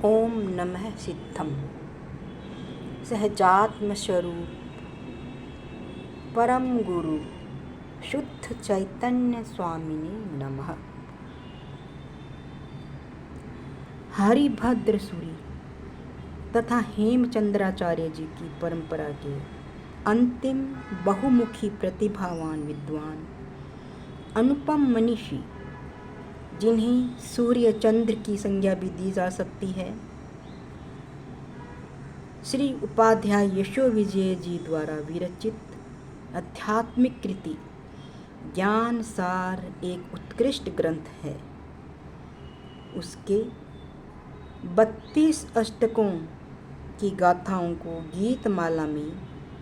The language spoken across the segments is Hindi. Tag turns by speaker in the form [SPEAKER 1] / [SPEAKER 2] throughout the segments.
[SPEAKER 1] ओम नमः सिद्धम सहजात्म स्वरूप परम गुरु शुद्ध चैतन्य स्वामिने नमः। हरिभद्र सूरी तथा हेमचंद्राचार्य जी की परंपरा के अंतिम बहुमुखी प्रतिभावान विद्वान अनुपम मनीषी, जिन्हें सूर्य चंद्र की संज्ञा भी दी जा सकती है, श्री उपाध्याय यशो विजय जी द्वारा विरचित आध्यात्मिक कृति ज्ञान सार एक उत्कृष्ट ग्रंथ है। उसके 32 अष्टकों की गाथाओं को गीतमाला में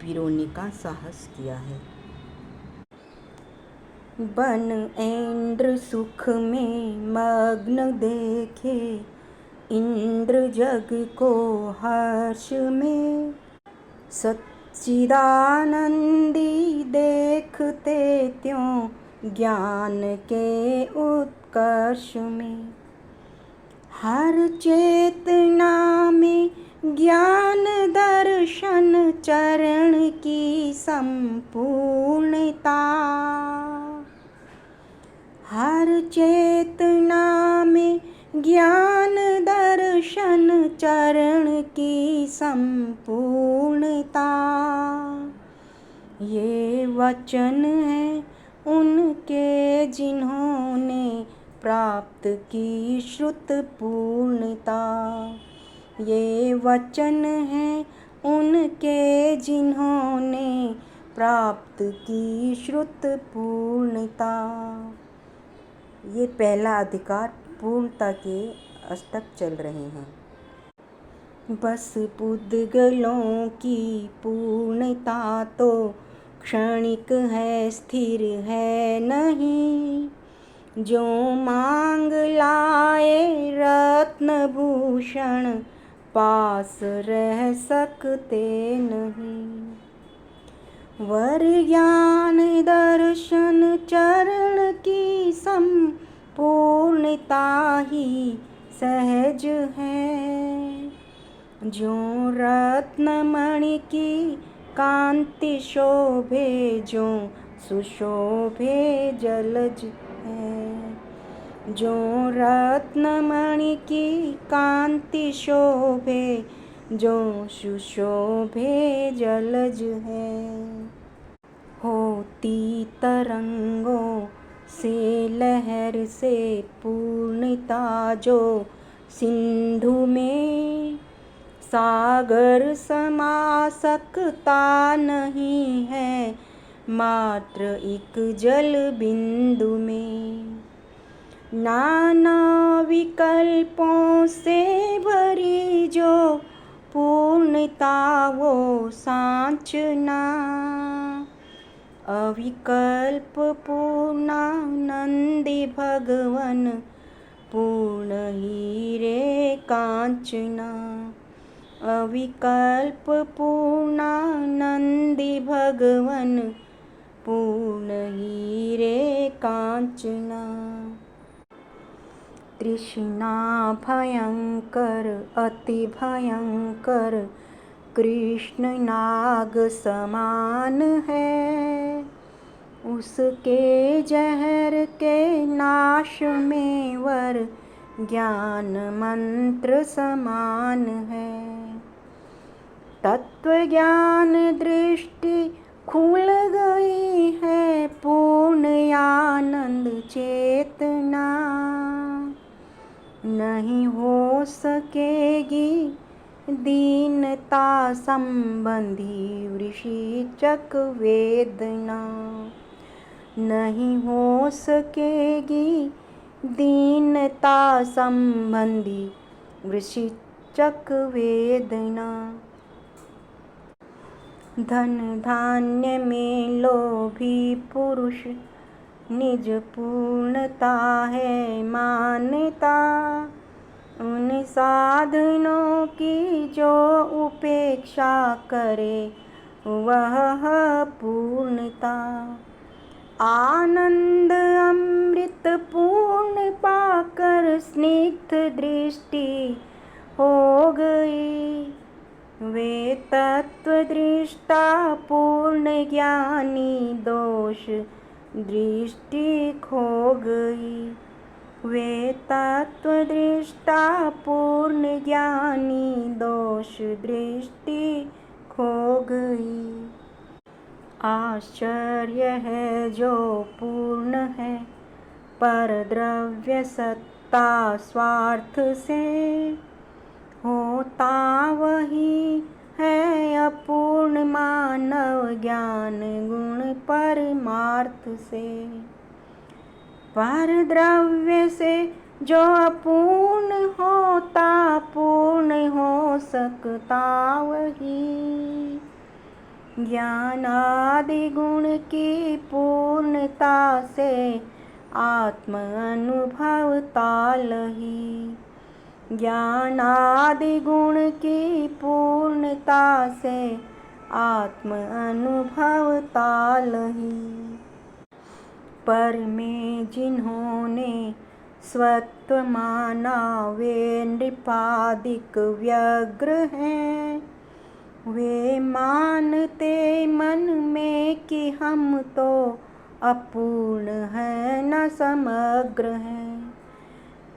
[SPEAKER 1] पिरोने का साहस किया है। बन इंद्र सुख में मग्न देखे, इंद्र जग को हर्ष में, सच्चिदानंदी देखते त्यों ज्ञान के उत्कर्ष में। हर चेतना में ज्ञान दर्शन चरण की संपूर्णता। हर चेतना में ज्ञान दर्शन चरण की संपूर्णता। ये वचन है उनके जिन्होंने प्राप्त की श्रुत पूर्णता। ये वचन है उनके जिन्होंने प्राप्त की श्रुत पूर्णता। ये पहला अधिकार पूर्णता के अष्टक चल रहे हैं। बस पुद्गलों की पूर्णता तो क्षणिक है, स्थिर है नहीं। जो मांग लाए रत्न भूषण, पास रह सकते नहीं। वर ज्ञान दर्शन चरण की संपूर्णता ही सहज है। जो रत्नमणि की कांति शोभे, जो सुशोभे जलज है। जो रत्नमणि की कांति शोभे, जो सुशोभे जलज है। होती तरंगों से लहर से पूर्णता, जो सिंधु में सागर समा सकता नहीं है, मात्र एक जल बिंदु में। नाना विकल्पों से भरी जो पूर्णता, वो सांचना। अविकल्प पूर्णानंदी भगवन, पूर्ण हीरे कांचना। अविकल्प पूर्णानंदी भगवन, पूर्ण हीरे कांचना। तृष्णा भयंकर अति भयंकर, कृष्ण नाग समान है। उसके जहर के नाश में वर ज्ञान मंत्र समान है। तत्व ज्ञान दृष्टि खुल गई है, पूर्ण आनंद चेतना। नहीं हो सकेगी दीनता संबंधी वृश्चिक वेदना। नहीं हो सकेगी दीनता संबंधी वृश्चिक वेदना। धन धान्य में लोभी पुरुष, निज पूर्णता है मान्यता। उन साधनों की जो उपेक्षा करे, वह पूर्णता। आनंद अमृत पूर्ण पाकर स्निग्ध दृष्टि, हो गई। वे तत्वदृष्टा पूर्ण ज्ञानी दोष दृष्टि खो गई। वे तत्वदृष्टा पूर्ण ज्ञानी दोष दृष्टि खो गई। आश्चर्य है जो पूर्ण है पर द्रव्य सत्ता स्वार्थ से, होता वही है अपूर्ण मानव ज्ञान गुण परमार्थ से। पर द्रव्य से जो अपूर्ण होता पूर्ण हो सकता वही। ज्ञान आदि गुण की पूर्णता से आत्म अनुभवता लही। ज्ञान आदि गुण की पूर्णता से आत्म अनुभवता लही। पर में जिन्होंने स्वत्व माना वे नृपादिक व्यग्र हैं। वे मानते मन में कि हम तो अपूर्ण है न समग्र हैं।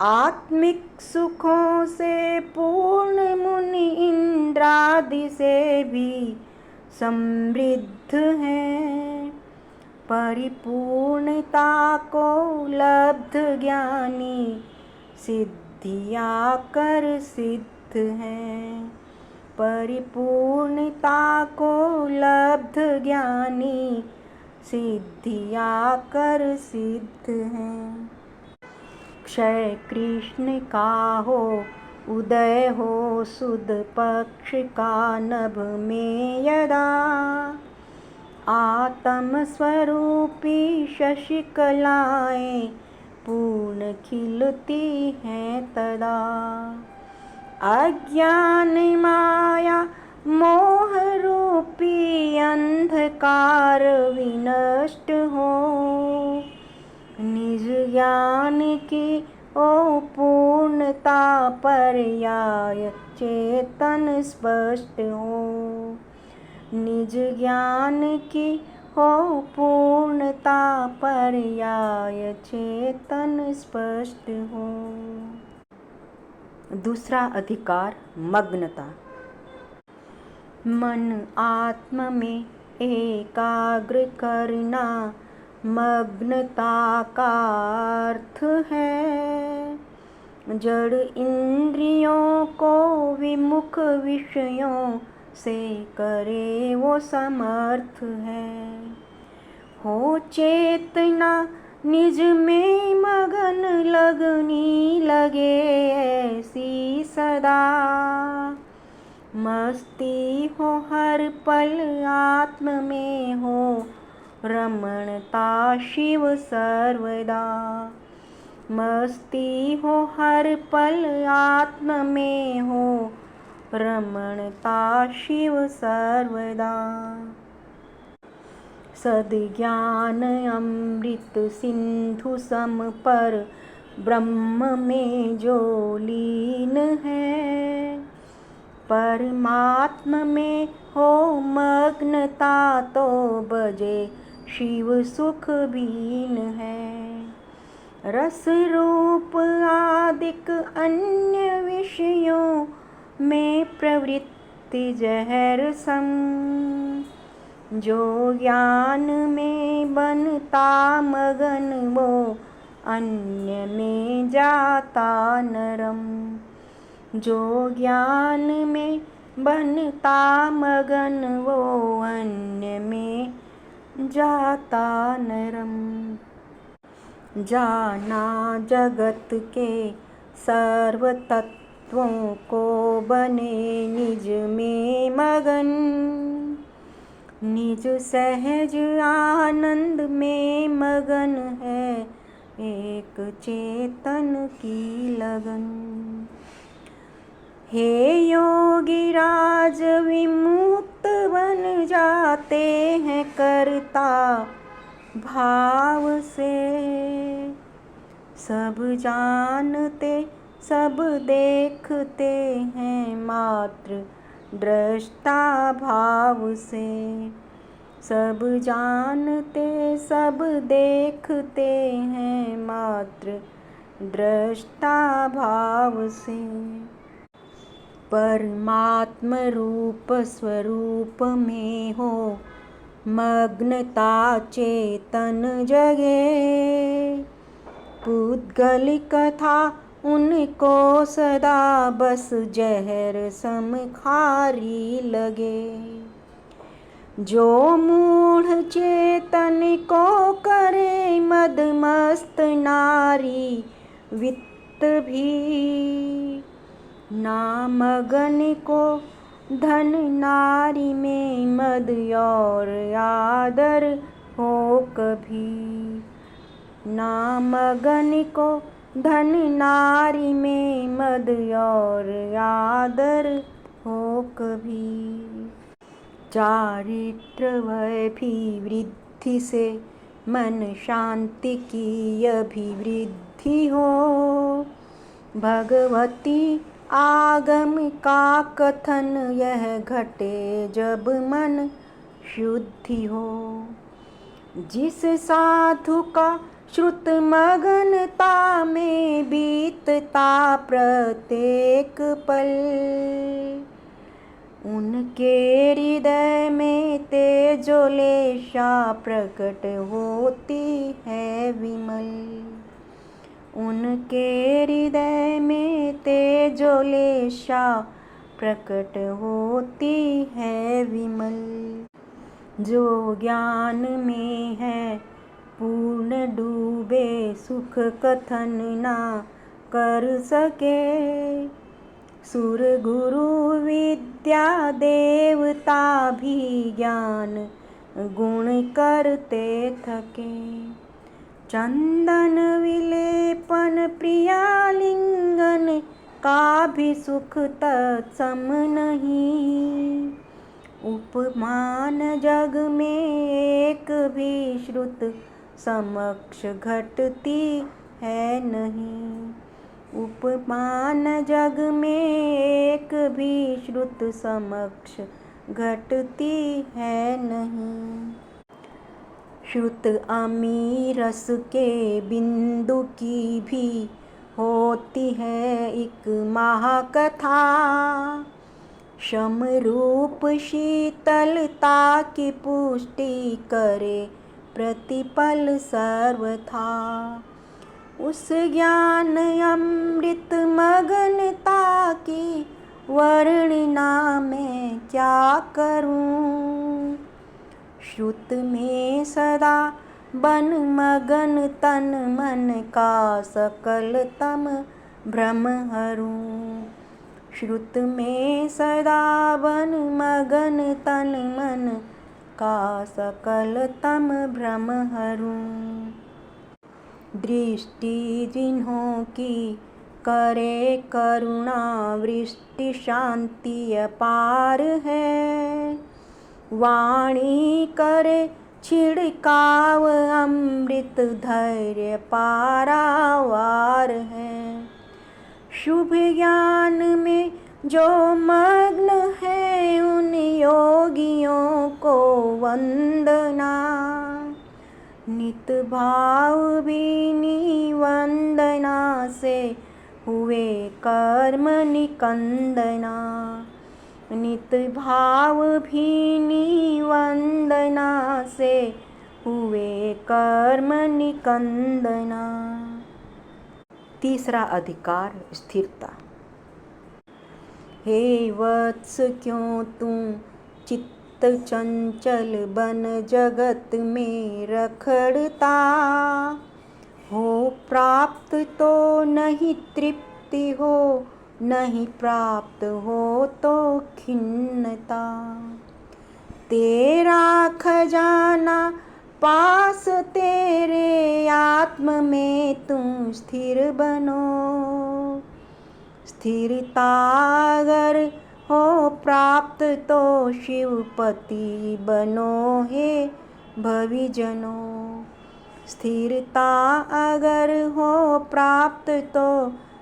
[SPEAKER 1] आत्मिक सुखों से पूर्ण मुनि इंद्रादि से भी समृद्ध हैं। परिपूर्णता को लब्ध ज्ञानी सिद्धिया कर सिद्ध हैं। परिपूर्णता को लब्ध ज्ञानी सिद्धिया कर सिद्ध हैं। क्षय कृष्ण का हो उदय हो सुद पक्ष का नभ में यदा। आत्म स्वरूपी शशिकलाएं पूर्ण खिलती हैं तदा। अज्ञान माया मोह रूपी अंधकार विनष्ट हो। निज ज्ञान की ओ पूर्णता पर्याय चेतन स्पष्ट हो। निज ज्ञान की हो पूर्णता पर्याय चेतन स्पष्ट हो। दूसरा अधिकार मग्नता। मन आत्म में एकाग्र करना मग्नता का अर्थ है। जड़ इंद्रियों को विमुख विषयों से करे वो समर्थ है। हो चेतना निज में मगन लगनी लगे ऐसी सदा। मस्ती हो हर पल आत्म में हो रमणता शिव सर्वदा। मस्ती हो हर पल आत्म में हो रमणता शिव सर्वदा। सद्ज्ञान अमृत सिंधु सम पर ब्रह्म में जो लीन है। परमात्म में हो मग्नता तो बजे शिव सुख बीन है। रस रूप आदिक अन्य विषयों में प्रवृत्ति जहर सम। जो ज्ञान में बनता मगन वो अन्य में जाता नरम। जो ज्ञान में बनता मगन वो अन्य में जाता नरम। जाना जगत के सर्व तत्वों को बने निज में मगन। निज सहज आनंद में मगन है एक चेतन की लगन। हे योगी राज विमुक्त बन जाते हैं करता भाव से। सब जानते सब देखते हैं मात्र दृष्टा भाव से। सब जानते सब देखते हैं मात्र दृष्टा भाव से। परमात्म रूप स्वरूप में हो मग्नता चेतन जगे। पुद्गलिक था उनको सदा बस जहर सम खारी लगे। जो मूढ़ चेतन को करे मदमस्त नारी वित्त भी। ना मगन को धन नारी में मद और आदर हो कभी। ना मगन को धन नारी में मद और आदर हो कभी। चारित्र वैभिवृद्धि से मन शांति की अभिवृद्धि हो। भगवती आगम का कथन यह घटे जब मन शुद्धि हो। जिस साधु का श्रुत मगनता में बीतता प्रत्येक पल। उनके हृदय में तेजोलेशा प्रकट होती है विमल। उनके हृदय में तेजोलेशा प्रकट होती है विमल। जो ज्ञान में है पूर्ण डूबे सुख कथन ना कर सके। सुर गुरु विद्या देवता भी ज्ञान गुण करते थके। चंदन विलेपन प्रियालिंगन का भी सुख तत्सम नहीं। उपमान जग में एक भी श्रुत समक्ष घटती है नहीं। उपमान जग में एक भी श्रुत समक्ष घटती है नहीं। श्रुत अमीरस के बिंदु की भी होती है एक महाकथा। शम रूप शीतलता की पुष्टि करे प्रतिपल सर्वथा। उस ज्ञान अमृत मगनता की वर्णना मैं क्या करूं। श्रुत में सदा बन मगन तन मन का सकलतम भ्रम हरूं। श्रुत में सदा बन मगन तन मन का सकलतम भ्रम हरूं। दृष्टि जिन्हों की करे करुणा वृष्टि शांति अपार है। वाणी करे छिड़काव अमृत धैर्य पारावार है। शुभ ज्ञान में जो मग्न है उन योगियों को वंदना। नित भाव भी वंदना से हुए कर्म निकंदना। नित भाव भी वंदना से हुए कर्म निकंदना। तीसरा अधिकार स्थिरता। हे वत्स क्यों तू चित्त चंचल बन जगत में रखड़ता। हो प्राप्त तो नहीं तृप्ति हो नहीं प्राप्त हो तो खिन्नता। तेरा खजाना पास तेरे आत्म में तुम स्थिर बनो। स्थिरता अगर हो प्राप्त तो शिवपति बनो हे भविजनों। स्थिरता अगर हो प्राप्त तो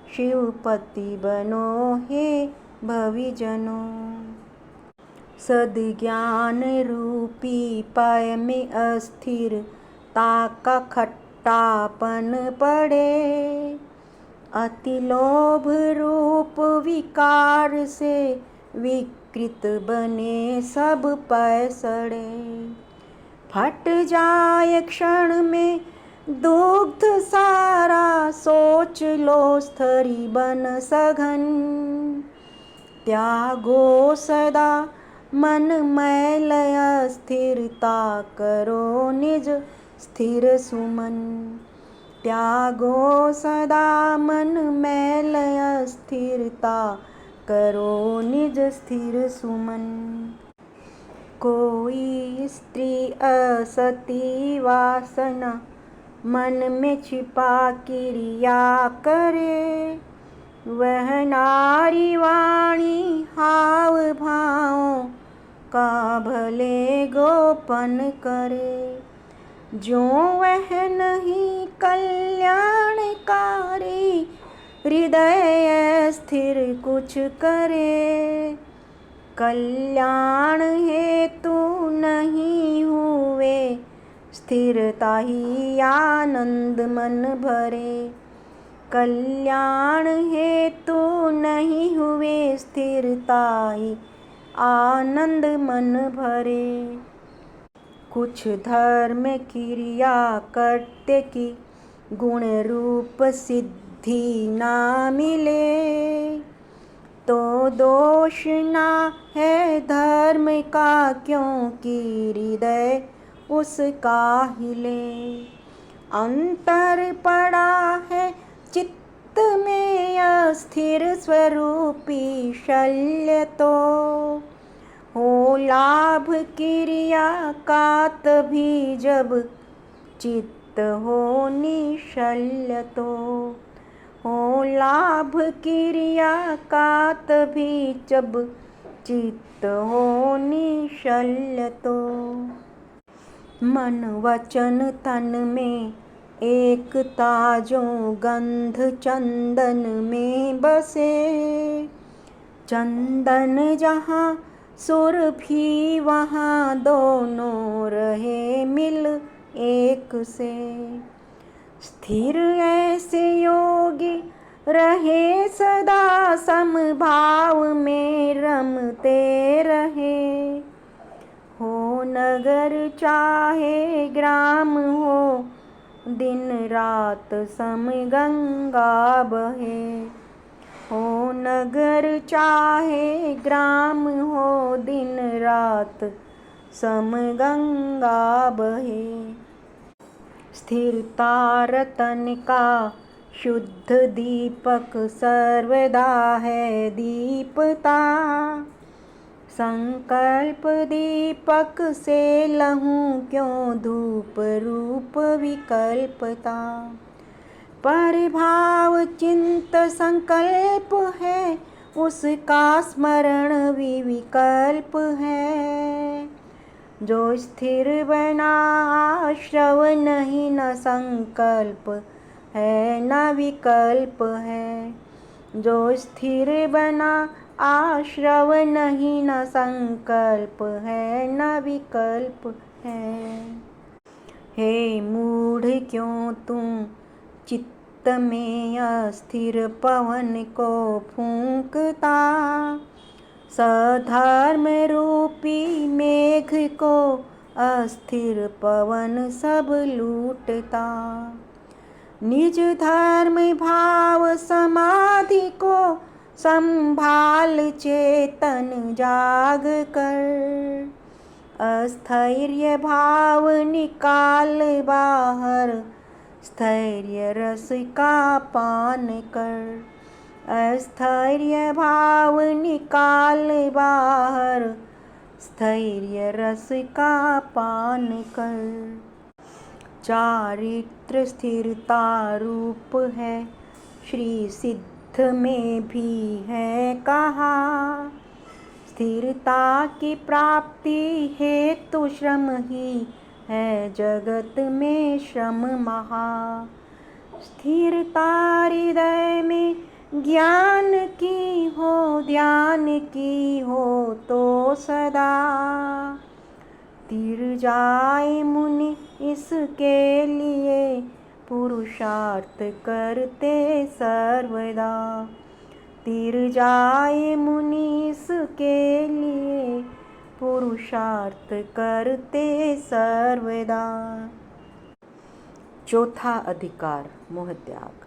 [SPEAKER 1] शिवपति बनो हे भविजनों। सद्ज्ञान रूपी पाय में अस्थिरता का खट्टापन पड़े, अति लोभ रूप विकार से विकृत बने सब पैसड़े। फट जाए क्षण में दुग्ध सारा, सोच लो स्थरी बन सघन। त्यागो सदा मन मैल स्थिरता, करो निज स्थिर सुमन। त्यागो सदा मन मैल स्थिरता, करो निज स्थिर सुमन। कोई स्त्री असती वासना मन में छिपा क्रिया करे, वह नारी वाणी हाव भावों का भले गोपन करे। जो वह नहीं कल्याणकारी, हृदय स्थिर कुछ करे। कल्याण हेतु नहीं हुए स्थिरता ही आनंद मन भरे। कल्याण हेतु नहीं हुए स्थिरता ही आनंद मन भरे। कुछ धर्म क्रिया करते की गुण रूप सिद्धि ना मिले, तो दोष ना है धर्म का, क्योंकि हृदय उसका हिले। अंतर पड़ा है चित्त में अस्थिर स्वरूपी शल्य, तो हो लाभ क्रिया का तभी जब चित्त हो निश्चल्य। तो हो लाभ क्रिया का तभी जब चित्त हो निश्चल्य। तो मन वचन तन में एकता, जो गंध चंदन में बसे। चंदन जहाँ सुरभि वहाँ दोनों रहे मिल एक से। स्थिर ऐसे योगी रहे सदा समभाव में रमते रहे। हो नगर चाहे ग्राम हो, दिन रात सम गंगा बहे। हो नगर चाहे ग्राम हो, दिन रात सम गंगा बहे। स्थिरता रतन का शुद्ध दीपक सर्वदा है दीपता। संकल्प दीपक से लहूं क्यों धूप रूप विकल्पता। परिभाव चिंत संकल्प है, उसका स्मरण विकल्प है। जो स्थिर बना आश्रव नहीं, न संकल्प है न विकल्प है। जो स्थिर बना आश्रव नहीं, न संकल्प है न विकल्प है। हे मूढ़ क्यों तुम चित्त में अस्थिर पवन को फूंकता। सधर्म रूपी मेघ को अस्थिर पवन सब लूटता। निज धर्म भाव समाधि को संभाल चेतन जाग कर। अस्थैर्य भाव निकाल बाहर, स्थैर्य रस का पान कर। अस्थैर्य भाव निकाल बाहर, स्थैर्य रस का पान कर। चारित्र स्थिरता रूप है, श्री सिद्ध में भी है कहा। स्थिरता की प्राप्ति हेतु श्रम ही है जगत में श्रम महा। स्थिरता हृदय में ज्ञान की हो ध्यान की हो तो सदा तीर जाए मुनि इसके लिए पुरुषार्थ करते सर्वदा। तीर जाए मुनि इसके लिए पुरुषार्थ करते सर्वदा। चौथा अधिकार मोह त्याग।